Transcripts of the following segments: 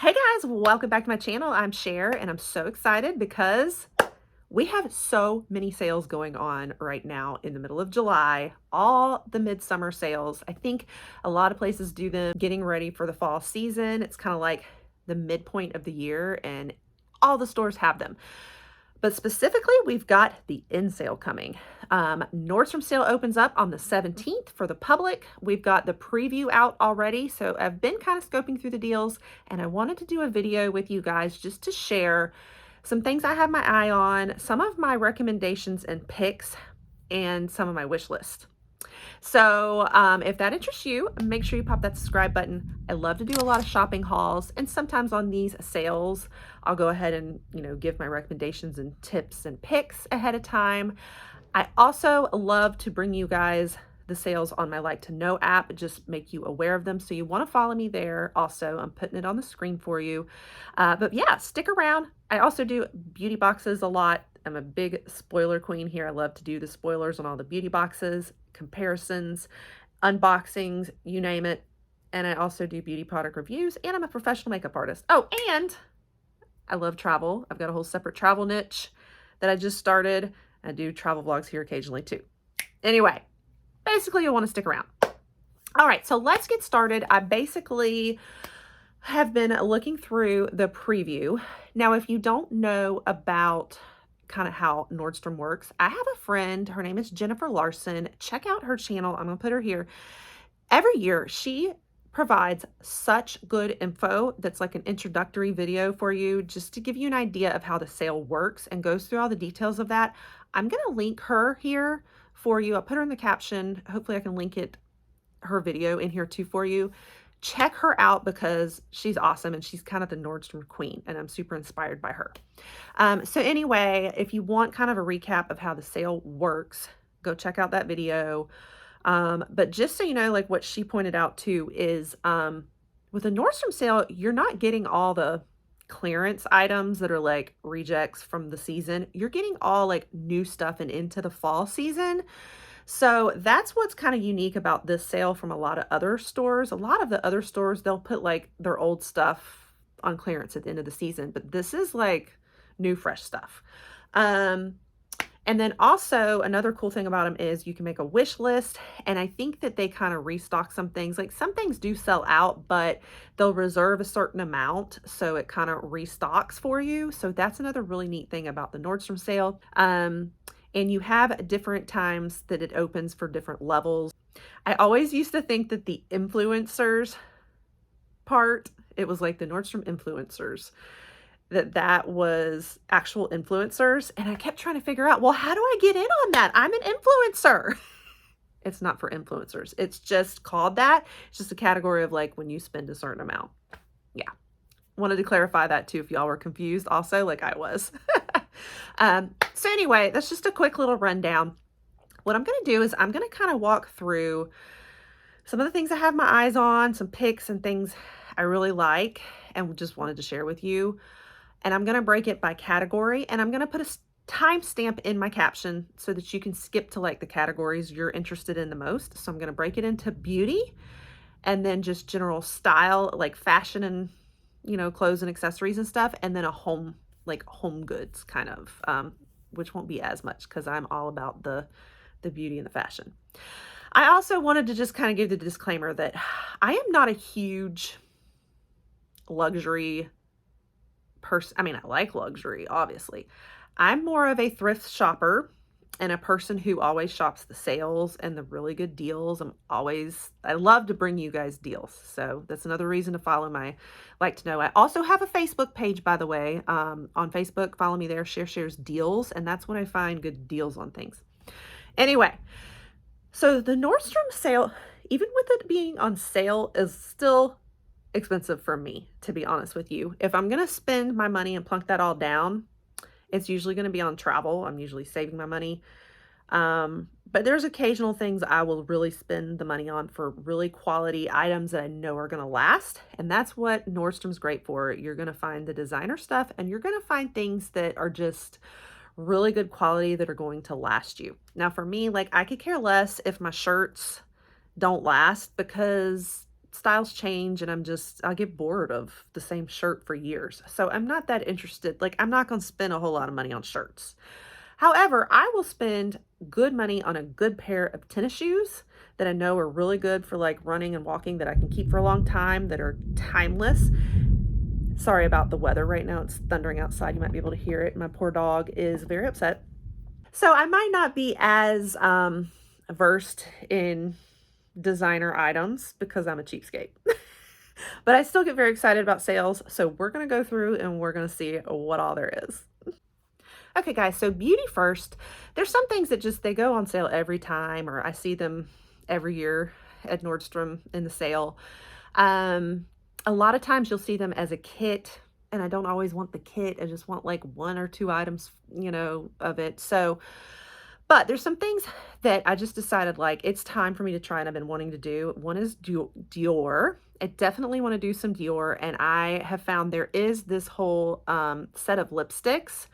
Hey guys, welcome back to my channel. I'm Cher and I'm so excited because we have so many sales going on right now in the middle of July, all the midsummer sales. I think a lot of places do them getting ready for the fall season. It's kind of like the midpoint of the year and all the stores have them. But specifically, we've got the Nsale coming. Nordstrom sale opens up on the 17th for the public. We've got the preview out already, so I've been kind of scoping through the deals, and I wanted to do a video with you guys just to share some things I have my eye on, some of my recommendations and picks, and some of my wish list. So if that interests you, make sure you pop that subscribe button. I love to do a lot of shopping hauls, and sometimes on these sales, I'll go ahead and, give my recommendations and tips and picks ahead of time. I also love to bring you guys the sales on my Like to Know app, just make you aware of them. So you want to follow me there. Also, I'm putting it on the screen for you. But yeah, stick around. I also do beauty boxes a lot. I'm a big spoiler queen here. I love to do the spoilers on all the beauty boxes, comparisons, unboxings, you name it. And I also do beauty product reviews, and I'm a professional makeup artist. Oh, and I love travel. I've got a whole separate travel niche that I just started. I do travel vlogs here occasionally too. Anyway, basically you'll want to stick around. All right, so let's get started. I basically have been looking through the preview. Now, if you don't know about kind of how Nordstrom works, I have a friend, her name is Jennifer Larson. Check out her channel. I'm gonna put her here. Every year she provides such good info that's like an introductory video for you, just to give you an idea of how the sale works, and goes through all the details of that. I'm gonna link her here for you. I'll put her in the caption. Hopefully I can link her video in here too for you. Check her out because she's awesome, and she's kind of the Nordstrom queen, and I'm super inspired by her. So anyway, if you want kind of a recap of how the sale works, go check out that video. But just so you know, like what she pointed out too is with a Nordstrom sale, you're not getting all the clearance items that are like rejects from the season. You're getting all like new stuff and into the fall season. So that's what's kind of unique about this sale from a lot of other stores. A lot of the other stores, they'll put like their old stuff on clearance at the end of the season, but this is like new, fresh stuff. And then also another cool thing about them is you can make a wish list, and I think that they kind of restock some things. Like some things do sell out, but they'll reserve a certain amount, so it kind of restocks for you. So that's another really neat thing about the Nordstrom sale. And you have different times that it opens for different levels. I always used to think that the influencers part, it was like the Nordstrom influencers, that was actual influencers. And I kept trying to figure out, well, how do I get in on that? I'm an influencer. It's not for influencers. It's just called that. It's just a category of like when you spend a certain amount. Yeah. Wanted to clarify that too, if y'all were confused also, like I was. So anyway, that's just a quick little rundown. What I'm going to do is I'm going to kind of walk through some of the things I have my eyes on, some picks and things I really like and just wanted to share with you. And I'm going to break it by category, and I'm going to put a timestamp in my caption so that you can skip to like the categories you're interested in the most. So I'm going to break it into beauty, and then just general style, like fashion and, clothes and accessories and stuff. And then a home goods kind of, which won't be as much because I'm all about the beauty and the fashion. I also wanted to just kind of give the disclaimer that I am not a huge luxury person. I mean, I like luxury, obviously. I'm more of a thrift shopper and a person who always shops the sales and the really good deals. I love to bring you guys deals. So that's another reason to follow my Like to Know. I also have a Facebook page, by the way. On Facebook, follow me there, shares deals. And that's when I find good deals on things. Anyway, so the Nordstrom sale, even with it being on sale, is still expensive for me, to be honest with you. If I'm going to spend my money and plunk that all down, it's usually going to be on travel. I'm usually saving my money. But there's occasional things I will really spend the money on for really quality items that I know are going to last. And that's what Nordstrom's great for. You're going to find the designer stuff, and you're going to find things that are just really good quality that are going to last you. Now for me, like I could care less if my shirts don't last, because styles change and I get bored of the same shirt for years. So I'm not that interested. Like, I'm not going to spend a whole lot of money on shirts. However, I will spend good money on a good pair of tennis shoes that I know are really good for like running and walking, that I can keep for a long time, that are timeless. Sorry about the weather right now. It's thundering outside. You might be able to hear it. My poor dog is very upset. So I might not be as versed in designer items because I'm a cheapskate. But I still get very excited about sales. So we're going to go through and we're going to see what all there is. Okay, guys, so beauty first. There's some things that just, they go on sale every time, or I see them every year at Nordstrom in the sale. A lot of times you'll see them as a kit, and I don't always want the kit. I just want like one or two items, of it. So, but there's some things that I just decided like it's time for me to try, and I've been wanting to do. One is Dior. I definitely want to do some Dior, and I have found there is this whole set of lipsticks.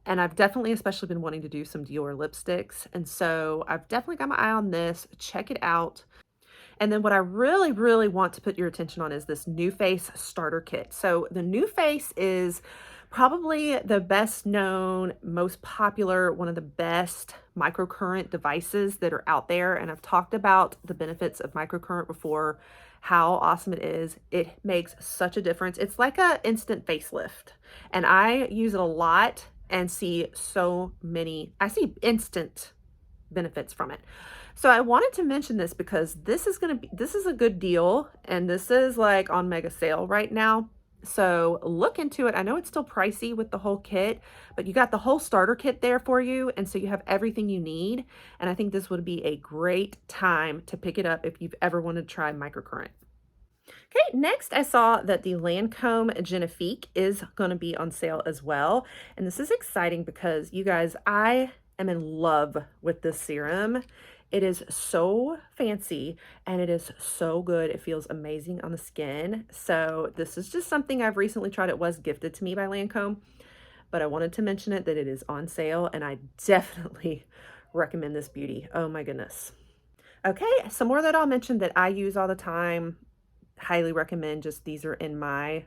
And I've definitely especially been wanting to do some Dior lipsticks. And so I've definitely got my eye on this. Check it out. And then what I really, really want to put your attention on is this New Face starter kit. So the New Face is probably the best known, most popular, one of the best microcurrent devices that are out there. And I've talked about the benefits of microcurrent before, how awesome it is. It makes such a difference. It's like an instant facelift. And I use it a lot and see I see instant benefits from it. So I wanted to mention this because this is a good deal, and this is like on mega sale right now. So look into it. I know it's still pricey with the whole kit, but you got the whole starter kit there for you. And so you have everything you need. And I think this would be a great time to pick it up if you've ever wanted to try microcurrent. Okay, next I saw that the Lancome Genifique is going to be on sale as well. And this is exciting because, you guys, I am in love with this serum. It is so fancy and it is so good. It feels amazing on the skin. So this is just something I've recently tried. It was gifted to me by Lancome, but I wanted to mention it, that it is on sale, and I definitely recommend this beauty. Oh my goodness. Okay, some more that I'll mention that I use all the time. Highly recommend. Just, these are in my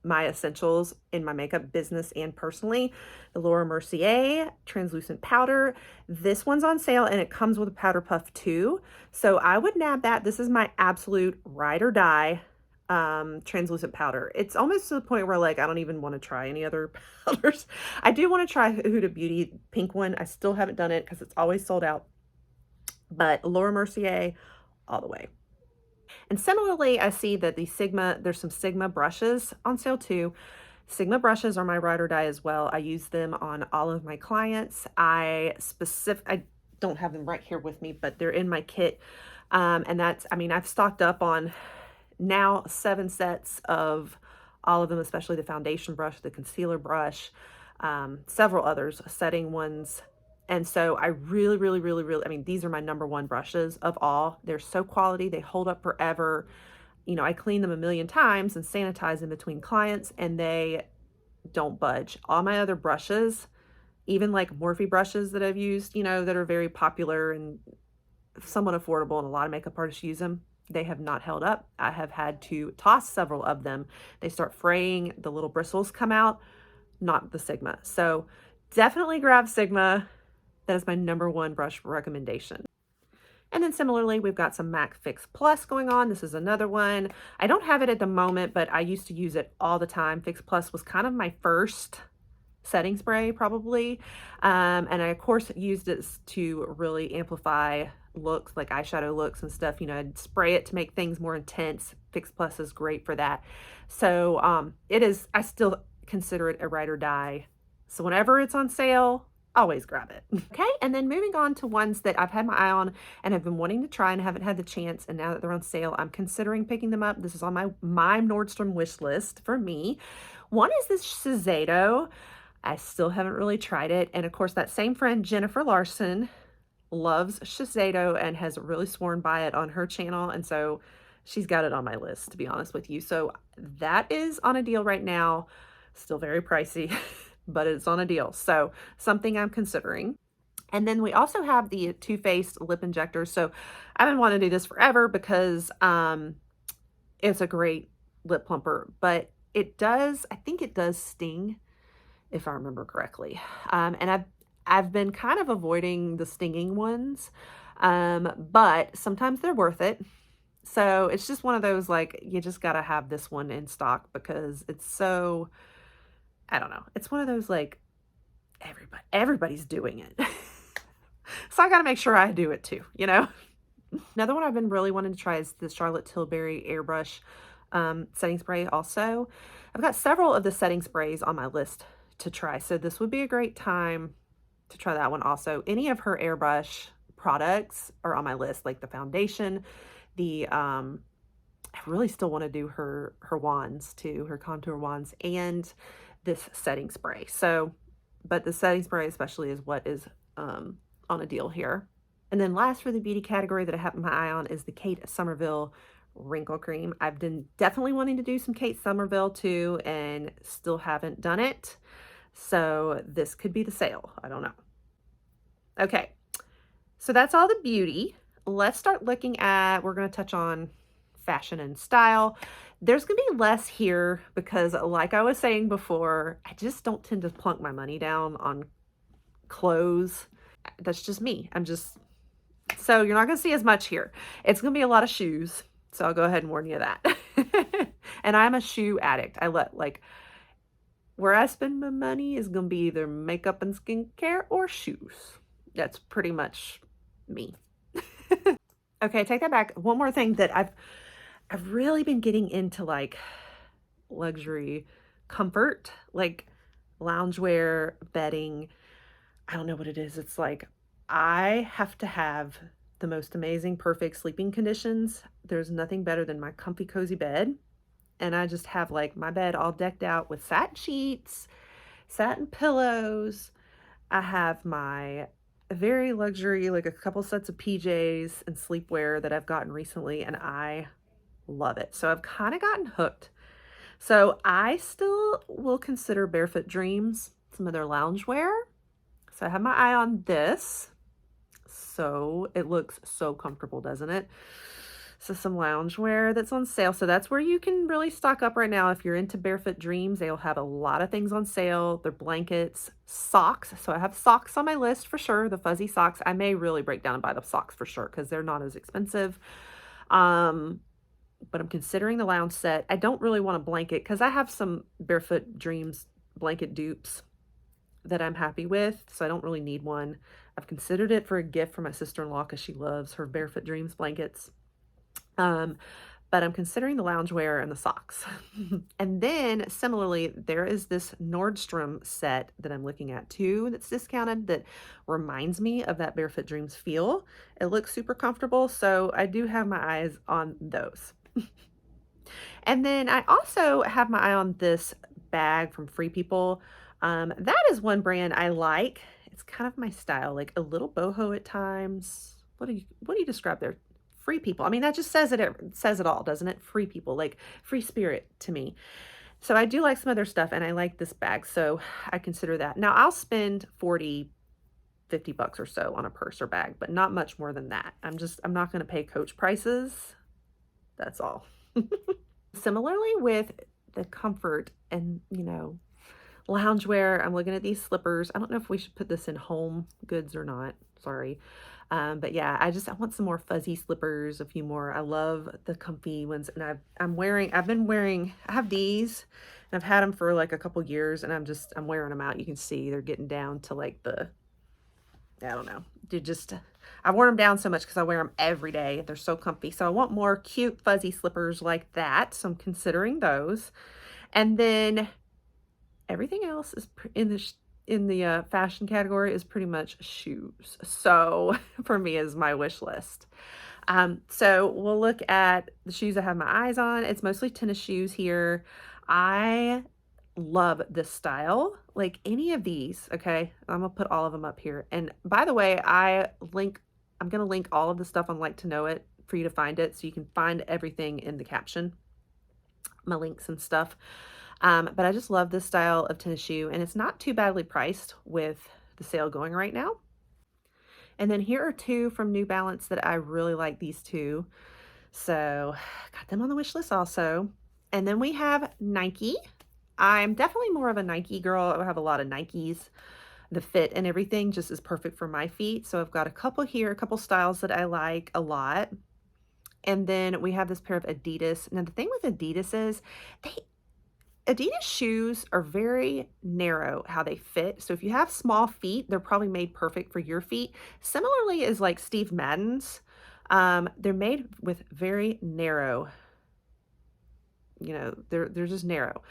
my essentials in my makeup business and personally. The Laura Mercier translucent powder. This one's on sale and it comes with a powder puff too. So I would nab that. This is my absolute ride or die translucent powder. It's almost to the point where like I don't even want to try any other powders. I do want to try Huda Beauty pink one. I still haven't done it because it's always sold out. But Laura Mercier all the way. And similarly, I see that there's some Sigma brushes on sale too. Sigma brushes are my ride or die as well. I use them on all of my clients. I don't have them right here with me, but they're in my kit. And I've stocked up on now 7 sets of all of them, especially the foundation brush, the concealer brush, several others, setting ones. And so I really, really, really, really, these are my number one brushes of all. They're so quality. They hold up forever. I clean them a million times and sanitize in between clients, and they don't budge. All my other brushes, even like Morphe brushes that I've used, that are very popular and somewhat affordable, and a lot of makeup artists use them, they have not held up. I have had to toss several of them. They start fraying, the little bristles come out, not the Sigma. So definitely grab Sigma. That is my number one brush recommendation. And then similarly, we've got some MAC Fix Plus going on. This is another one. I don't have it at the moment, but I used to use it all the time. Fix Plus was kind of my first setting spray probably. And I, of course, used it to really amplify looks, like eyeshadow looks and stuff. I'd spray it to make things more intense. Fix Plus is great for that. So I still consider it a ride or die. So whenever it's on sale, always grab it. Okay, and then moving on to ones that I've had my eye on and have been wanting to try and haven't had the chance, and now that they're on sale, I'm considering picking them up. This is on my Nordstrom wish list for me. One is this Shiseido. I still haven't really tried it, and of course that same friend Jennifer Larson loves Shiseido and has really sworn by it on her channel, and so she's got it on my list, to be honest with you. So that is on a deal right now, still very pricey. But it's on a deal. So something I'm considering. And then we also have the Too Faced lip injectors. So I've been wanting to do this forever because It's a great lip plumper, but I think it does sting, if I remember correctly. And I've been kind of avoiding the stinging ones, but sometimes they're worth it. So it's just one of those, like, you just gotta have this one in stock because it's so, I don't know. It's one of those, like, everybody's doing it. So I gotta make sure I do it too, you know? Another one I've been really wanting to try is the Charlotte Tilbury Airbrush setting spray also. I've got several of the setting sprays on my list to try, so this would be a great time to try that one also. Any of her airbrush products are on my list, like the foundation, I really still want to do her wands too, her contour wands, and this setting spray. So, but the setting spray especially is what is on a deal here. And then last for the beauty category that I have my eye on is the Kate Somerville wrinkle cream. I've been definitely wanting to do some Kate Somerville too, and still haven't done it. So this could be the sale. I don't know. Okay, so that's all the beauty. Let's start looking at, we're going to touch on fashion and style. There's going to be less here because, like I was saying before, I just don't tend to plunk my money down on clothes. That's just me. So you're not going to see as much here. It's going to be a lot of shoes. So I'll go ahead and warn you of that. And I'm a shoe addict. Where I spend my money is going to be either makeup and skincare or shoes. That's pretty much me. Okay, take that back. One more thing that I've really been getting into, like, luxury comfort, like loungewear, bedding. I don't know what it is. It's like I have to have the most amazing, perfect sleeping conditions. There's nothing better than my comfy, cozy bed. And I just have, like, my bed all decked out with satin sheets, satin pillows. I have my very luxury, like a couple sets of PJs and sleepwear that I've gotten recently, and I love it. So I've kind of gotten hooked. So I still will consider Barefoot Dreams some of their loungewear. So I have my eye on this. So it looks so comfortable, doesn't it? So some loungewear that's on sale. So that's where you can really stock up right now. If you're into Barefoot Dreams, they'll have a lot of things on sale. Their blankets, socks. So I have socks on my list for sure. The fuzzy socks. I may really break down and buy the socks for sure because they're not as expensive. But I'm considering the lounge set. I don't really want a blanket because I have some Barefoot Dreams blanket dupes that I'm happy with. So I don't really need one. I've considered it for a gift for my sister-in-law because she loves her Barefoot Dreams blankets. But I'm considering the loungewear and the socks. And then similarly, there is this Nordstrom set that I'm looking at too that's discounted that reminds me of that Barefoot Dreams feel. It looks super comfortable, so I do have my eyes on those. And then I also have my eye on this bag from Free People. That is one brand I like. It's kind of my style, like a little boho at times. What do you describe there? Free People. I mean, that just says it all, doesn't it? Free People, like free spirit to me. So I do like some of their stuff, and I like this bag, so I consider that. Now I'll spend 40, 50 bucks or so on a purse or bag, but not much more than that. I'm not going to pay Coach prices. That's all. Similarly with the comfort and, loungewear, I'm looking at these slippers. I don't know if we should put this in home goods or not. Sorry. But yeah, I want some more fuzzy slippers, a few more. I love the comfy ones. And I have these, and I've had them for like a couple years, and I'm wearing them out. You can see they're getting down to like I don't know. I wore them down so much because I wear them every day. They're so comfy. So I want more cute fuzzy slippers like that. So I'm considering those. And then everything else is in the fashion category is pretty much shoes. So for me is my wish list. So we'll look at the shoes I have my eyes on. It's mostly tennis shoes here. I love this style, like any of these. Okay, I'm gonna put all of them up here. And by the way, I'm gonna link all of the stuff on Like to Know It for you to find it, so you can find everything in the caption, my links and stuff. But I just love this style of tennis shoe, and it's not too badly priced with the sale going right now. And then here are two from New Balance that I really like, these two. So got them on the wish list also. And then we have Nike. I'm definitely more of a Nike girl. I have a lot of Nikes. The fit and everything just is perfect for my feet. So I've got a couple here, a couple styles that I like a lot. And then we have this pair of Adidas. Now the thing with Adidas is they Adidas shoes are very narrow how they fit. So if you have small feet, they're probably made perfect for your feet. Similarly is like Steve Madden's. They're made with very narrow, they're just narrow.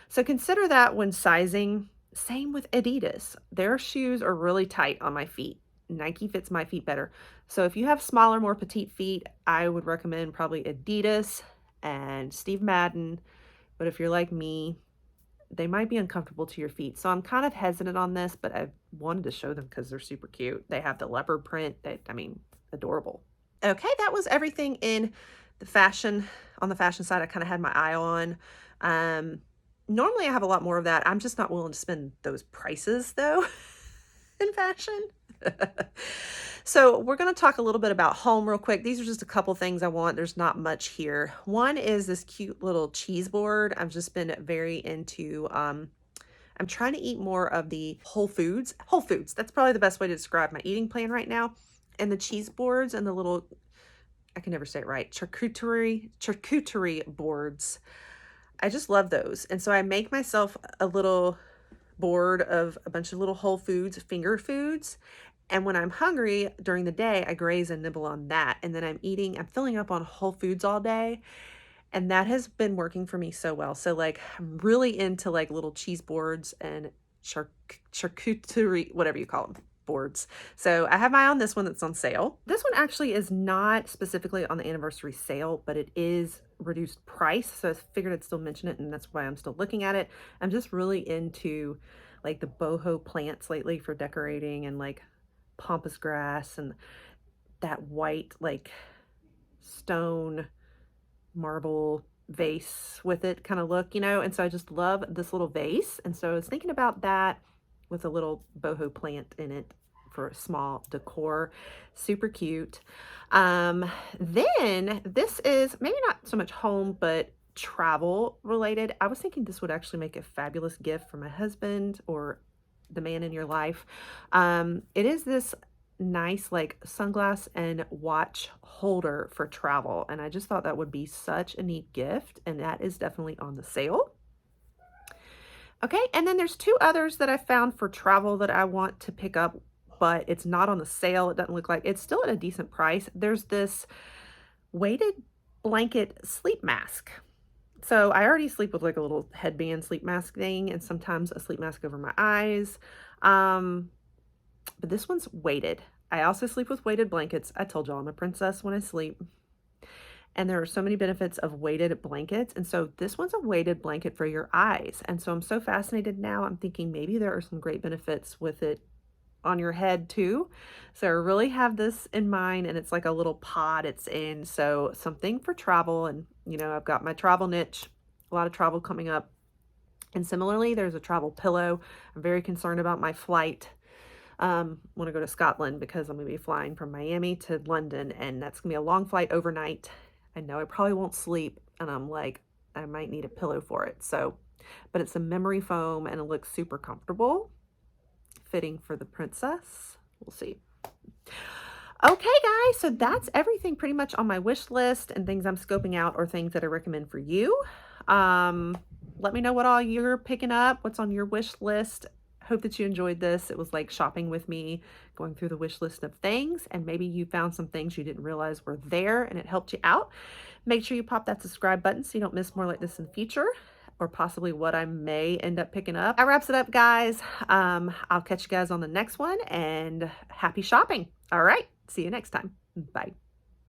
So consider that when sizing. Same with Adidas. Their shoes are really tight on my feet. Nike fits my feet better. So if you have smaller, more petite feet, I would recommend probably Adidas and Steve Madden. But if you're like me, they might be uncomfortable to your feet. So I'm kind of hesitant on this, but I wanted to show them because they're super cute. They have the leopard print. I mean, adorable. Okay, that was everything in the fashion. On the fashion side, I kind of had my eye on. Normally I have a lot more of that. I'm just not willing to spend those prices though in fashion. So we're going to talk a little bit about home real quick. These are just a couple things I want. There's not much here. One is this cute little cheese board. I've just been very into, I'm trying to eat more of the Whole Foods. Whole Foods, that's probably the best way to describe my eating plan right now. And the cheese boards and the little, I can never say it right, charcuterie boards. I just love those. And so I make myself a little board of a bunch of little Whole Foods, finger foods. And when I'm hungry during the day, I graze and nibble on that. And then I'm filling up on Whole Foods all day. And that has been working for me so well. So like, I'm really into like little cheese boards and charcuterie, whatever you call them, boards. So I have my eye on this one that's on sale. This one actually is not specifically on the anniversary sale, but it is reduced price. So I figured I'd still mention it, and that's why I'm still looking at it. I'm just really into like the boho plants lately for decorating, and like pampas grass and that white like stone marble vase with it kind of look, and so I just love this little vase. And so I was thinking about that with a little boho plant in it for a small decor. Super cute. Then this is maybe not so much home, but travel related. I was thinking this would actually make a fabulous gift for my husband or the man in your life. It is this nice like sunglass and watch holder for travel, and I just thought that would be such a neat gift, and that is definitely on the sale. Okay, and then there's two others that I found for travel that I want to pick up, but it's not on the sale. It doesn't look like it's still at a decent price. There's this weighted blanket sleep mask. So I already sleep with like a little headband sleep mask thing, and sometimes a sleep mask over my eyes. But this one's weighted. I also sleep with weighted blankets. I told y'all I'm a princess when I sleep. And there are so many benefits of weighted blankets. And so this one's a weighted blanket for your eyes. And so I'm so fascinated now. I'm thinking maybe there are some great benefits with it on your head too. So I really have this in mind, and it's like a little pod it's in. So something for travel. And, I've got my travel niche, a lot of travel coming up. And similarly, there's a travel pillow. I'm very concerned about my flight. Want to go to Scotland because I'm going to be flying from Miami to London, and that's going to be a long flight overnight. I know I probably won't sleep, and I'm like, I might need a pillow for it. So, but it's a memory foam, and it looks super comfortable, fitting for the princess. We'll see. Okay, guys, so that's everything pretty much on my wish list, and things I'm scoping out or things that I recommend for you. Let me know what all you're picking up, what's on your wish list. Hope that you enjoyed this. It was like shopping with me, going through the wish list of things, and maybe you found some things you didn't realize were there and it helped you out. Make sure you pop that subscribe button so you don't miss more like this in the future, or possibly what I may end up picking up. That wraps it up, guys. I'll catch you guys on the next one, and happy shopping. All right, see you next time. Bye.